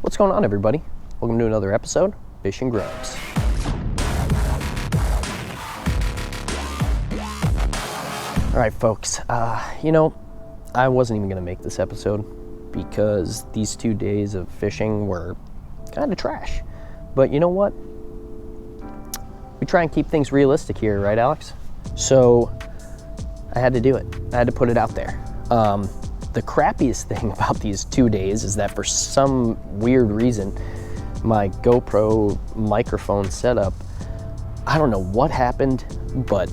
What's going on, everybody? Welcome to another episode, Fish and Grubs. All right, folks, I wasn't even gonna make this episode because these 2 days of fishing were kind of trash. But you know what? We try and keep things realistic here, right, Alex? So I had to do it. I had to put it out there. The crappiest thing about these 2 days is that for some weird reason, my GoPro microphone setup, I don't know what happened, but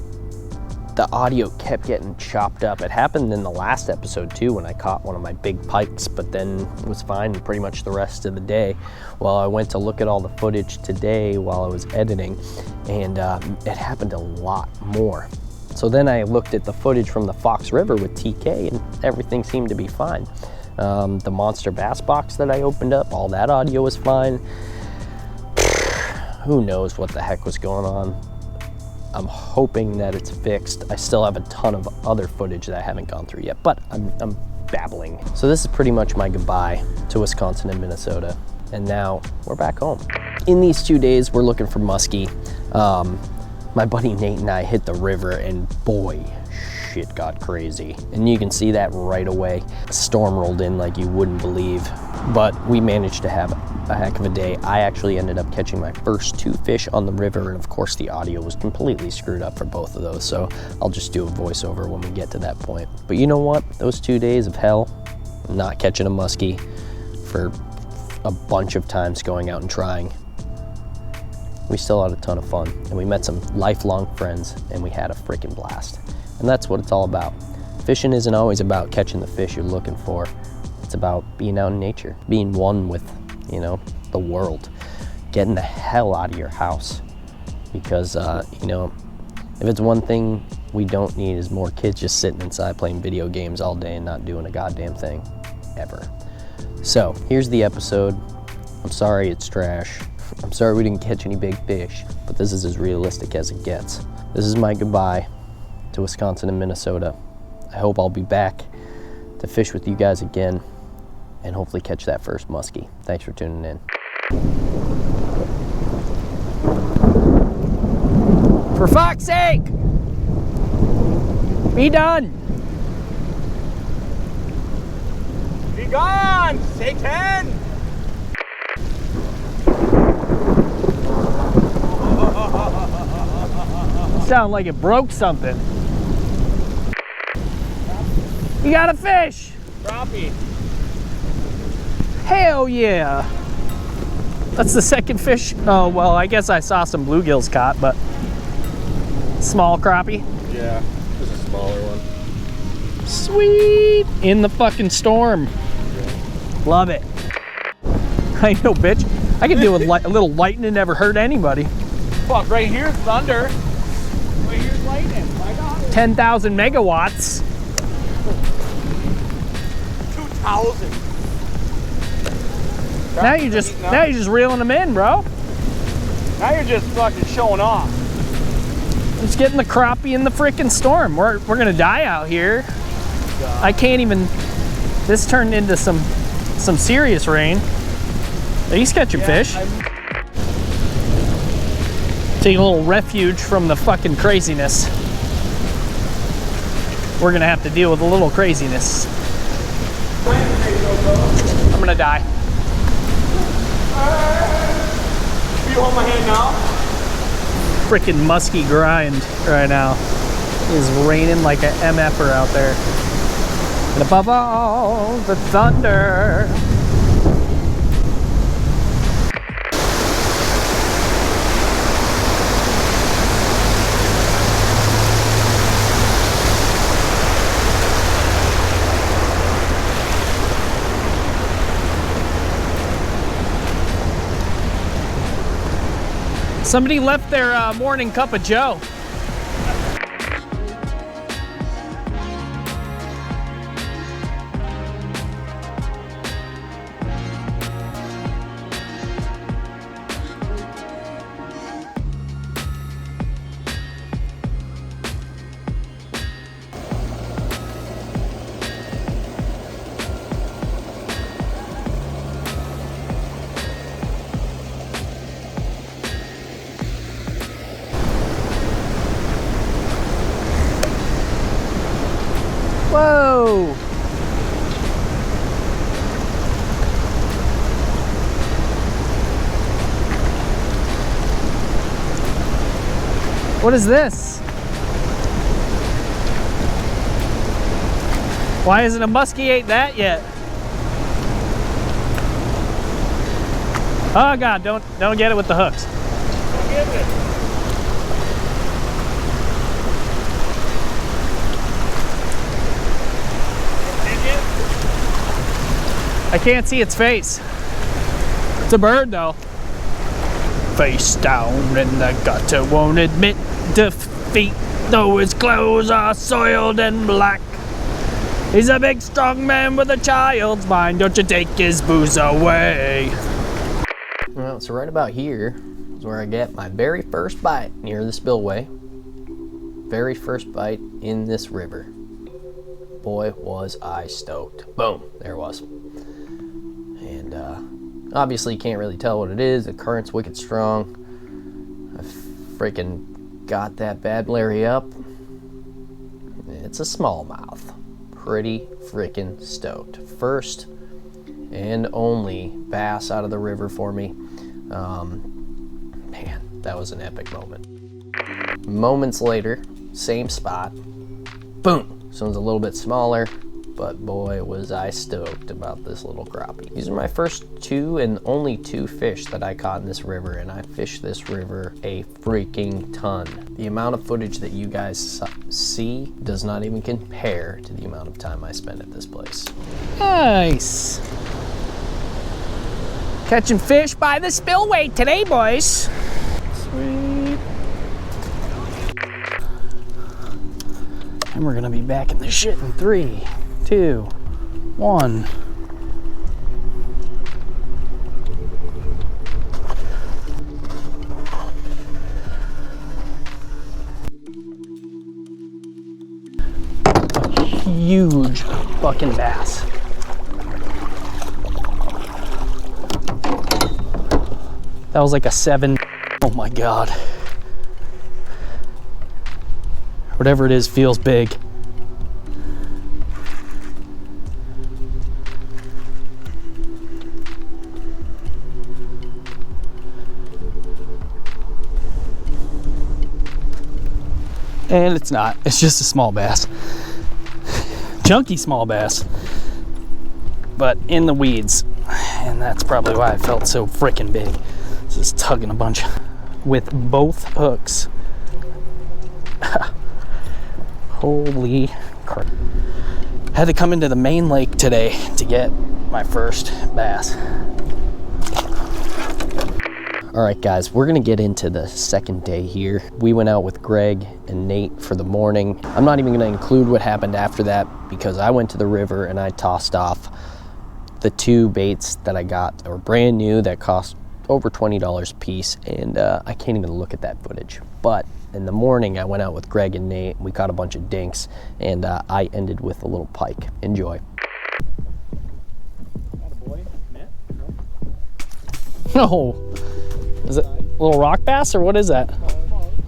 the audio kept getting chopped up. It happened in the last episode too when I caught one of my big pikes, but then it was fine pretty much the rest of the day. Well, I went to look at all the footage today while I was editing, and it happened a lot more. So then I looked at the footage from the Fox River with TK and everything seemed to be fine. The monster bass box that I opened up, all that audio was fine. Who knows what the heck was going on. I'm hoping that it's fixed. I still have a ton of other footage that I haven't gone through yet, but I'm babbling. So this is pretty much my goodbye to Wisconsin and Minnesota. And now we're back home. In these 2 days, we're looking for musky. My buddy Nate and I hit the river and boy, shit got crazy. And you can see that right away. A storm rolled in like you wouldn't believe, but we managed to have a heck of a day. I actually ended up catching my first 2 fish on the river, and of course the audio was completely screwed up for both of those, so I'll just do a voiceover when we get to that point. But you know what? Those 2 days of hell, not catching a muskie for a bunch of times going out and trying, we still had a ton of fun, and we met some lifelong friends, and we had a freaking blast. And that's what it's all about. Fishing isn't always about catching the fish you're looking for. It's about being out in nature, being one with, the world, getting the hell out of your house. Because, if it's one thing we don't need is more kids just sitting inside playing video games all day and not doing a goddamn thing, ever. So, here's the episode. I'm sorry it's trash. I'm sorry we didn't catch any big fish, but this is as realistic as it gets. This is my goodbye to Wisconsin and Minnesota. I hope I'll be back to fish with you guys again and hopefully catch that first muskie. Thanks for tuning in. For fuck's sake! Be done! Be gone, Satan! Sound like it broke something. You got a fish! Crappie. Hell yeah! That's the second fish. Oh, well, I guess I saw some bluegills caught, but small crappie. Yeah, just a smaller one. Sweet! In the fucking storm. Yeah. Love it. I know, bitch. I can deal with a little lightning, never hurt anybody. Fuck, right here's thunder. Right here's lightning. My God. 10,000 megawatts. 2,000. Now you're just reeling them in, bro. Now you're just fucking showing off. Just getting the crappie in the freaking storm. We're gonna die out here. God. I can't even. This turned into some serious rain. He's catching fish. Taking a little refuge from the fucking craziness. We're gonna have to deal with a little craziness. I'm gonna die. You hold my hand now? Freaking musky grind right now. It is raining like an MF'er out there. And above all, the thunder. Somebody left their morning cup of joe. What is this? Why isn't a muskie ate that yet? Oh God, don't get it with the hooks. Don't get it. I can't see its face. It's a bird though. Face down in the gutter, won't admit defeat, though his clothes are soiled and black. He's a big strong man with a child's mind, don't you take his booze away. Well, so right about here is where I get my very first bite near the spillway. Very first bite in this river. Boy, was I stoked. Boom, there it was. And obviously you can't really tell what it is. The current's wicked strong. I freaking got that bad Larry up. It's a smallmouth. Pretty freaking stoked. First and only bass out of the river for me. Man, that was an epic moment. Moments later, same spot. Boom! This one's a little bit smaller, but boy, was I stoked about this little crappie. These are my first 2 and only 2 fish that I caught in this river, and I fished this river a freaking ton. The amount of footage that you guys see does not even compare to the amount of time I spent at this place. Nice. Catching fish by the spillway today, boys. Sweet. And we're gonna be back in the shit in 3, 2, 1. A huge fucking bass. That was like a 7. Oh my God. Whatever it is feels big. And it's not. It's just a small bass. Chunky small bass. But in the weeds. And that's probably why it felt so freaking big. Just tugging a bunch with both hooks. Holy crap. Had to come into the main lake today to get my first bass. All right, guys, we're gonna get into the second day here. We went out with Greg and Nate for the morning. I'm not even gonna include what happened after that because I went to the river and I tossed off the 2 baits that I got that were brand new that cost over $20 a piece, and I can't even look at that footage. But in the morning, I went out with Greg and Nate. We caught a bunch of dinks, and I ended with a little pike. Enjoy. No. Is it a little rock bass, or what is that?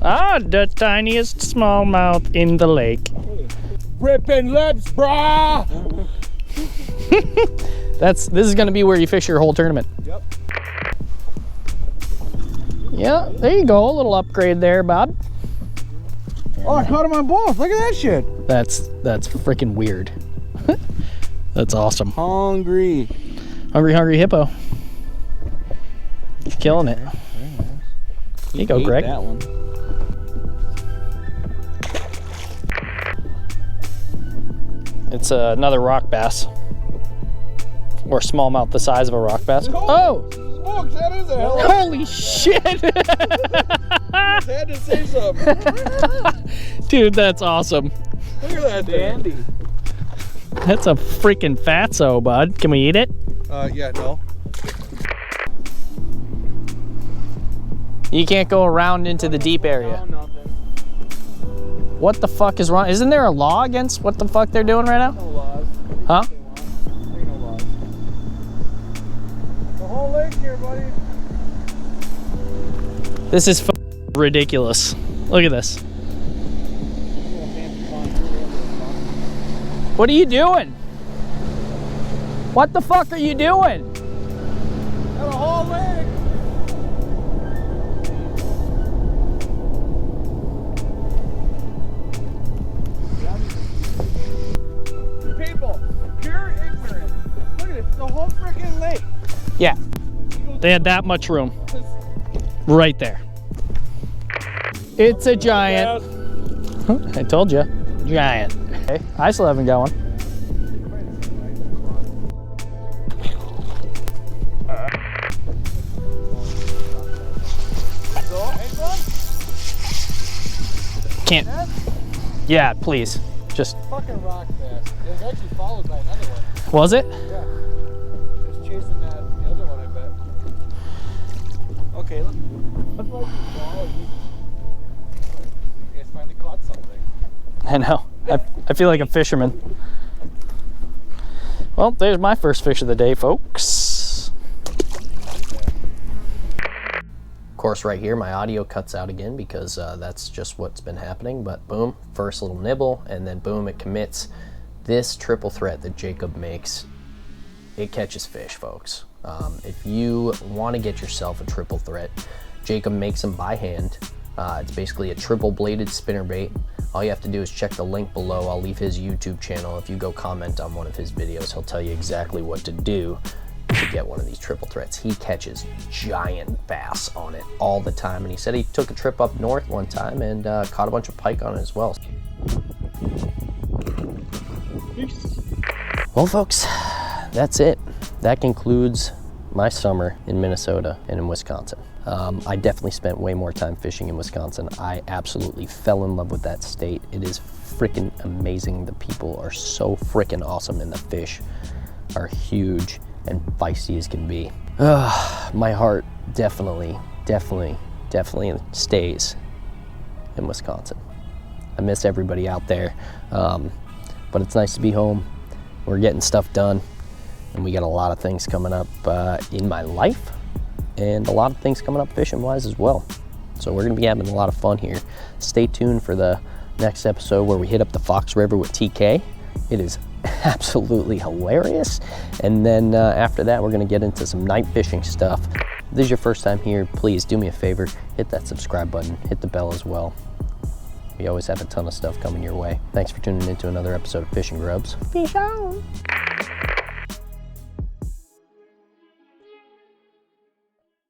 Ah, the tiniest smallmouth in the lake. Ripping lips, brah! This is gonna be where you fish your whole tournament. Yep. Yeah, there you go. A little upgrade there, Bob. Oh, I caught him on both. Look at that shit. That's freaking weird. That's awesome. Hungry. Hungry hippo. He's killing it. There you go, Greg. That one. It's another rock bass. Or smallmouth the size of a rock bass. Oh! Smokes, that is a hell of Holy shit! a... had to say something. Dude, that's awesome. Look at that dandy. That's a freaking fatso, bud. Can we eat it? Yeah, no. You can't go around into the deep area. No, nothing. What the fuck is wrong? Isn't there a law against what the fuck they're doing right now? No laws. Huh? There ain't no laws. The whole lake here, buddy. This is ridiculous. Look at this. What are you doing? What the fuck are you doing? Got a whole lake. Yeah, they had that much room right there. It's a giant. I told you, giant. Okay, I still haven't got one. Can't. Yeah, please. Just. Fucking rock bass. It was actually followed by another one. Was it? Yeah. It's chasing the other one, I bet. Okay, let's let you follow. You guys finally caught something. I know. I feel like a fisherman. Well, there's my first fish of the day, folks. Of course, right here, my audio cuts out again because that's just what's been happening. But boom, first little nibble, and then boom, it commits. This triple threat that Jacob makes, it catches fish, folks. If you want to get yourself a triple threat, Jacob makes them by hand. It's basically a triple bladed spinnerbait. All you have to do is check the link below. I'll leave his YouTube channel. If you go comment on one of his videos, he'll tell you exactly what to do to get one of these triple threats. He catches giant bass on it all the time, and he said he took a trip up north one time and caught a bunch of pike on it as well. Well, folks, that's it. That concludes my summer in Minnesota and in Wisconsin. I definitely spent way more time fishing in Wisconsin. I absolutely fell in love with that state. It is freaking amazing. The people are so freaking awesome, and the fish are huge and feisty as can be. My heart definitely stays in Wisconsin. I miss everybody out there, but it's nice to be home. We're getting stuff done, and we got a lot of things coming up in my life, and a lot of things coming up fishing wise as well. So we're gonna be having a lot of fun here. Stay tuned for the next episode where we hit up the Fox River with TK. It is absolutely hilarious. And then after that, we're gonna get into some night fishing stuff. If this is your first time here, please do me a favor, hit that subscribe button, hit the bell as well. We always have a ton of stuff coming your way. Thanks for tuning in to another episode of Fishing Grubs. Fish on!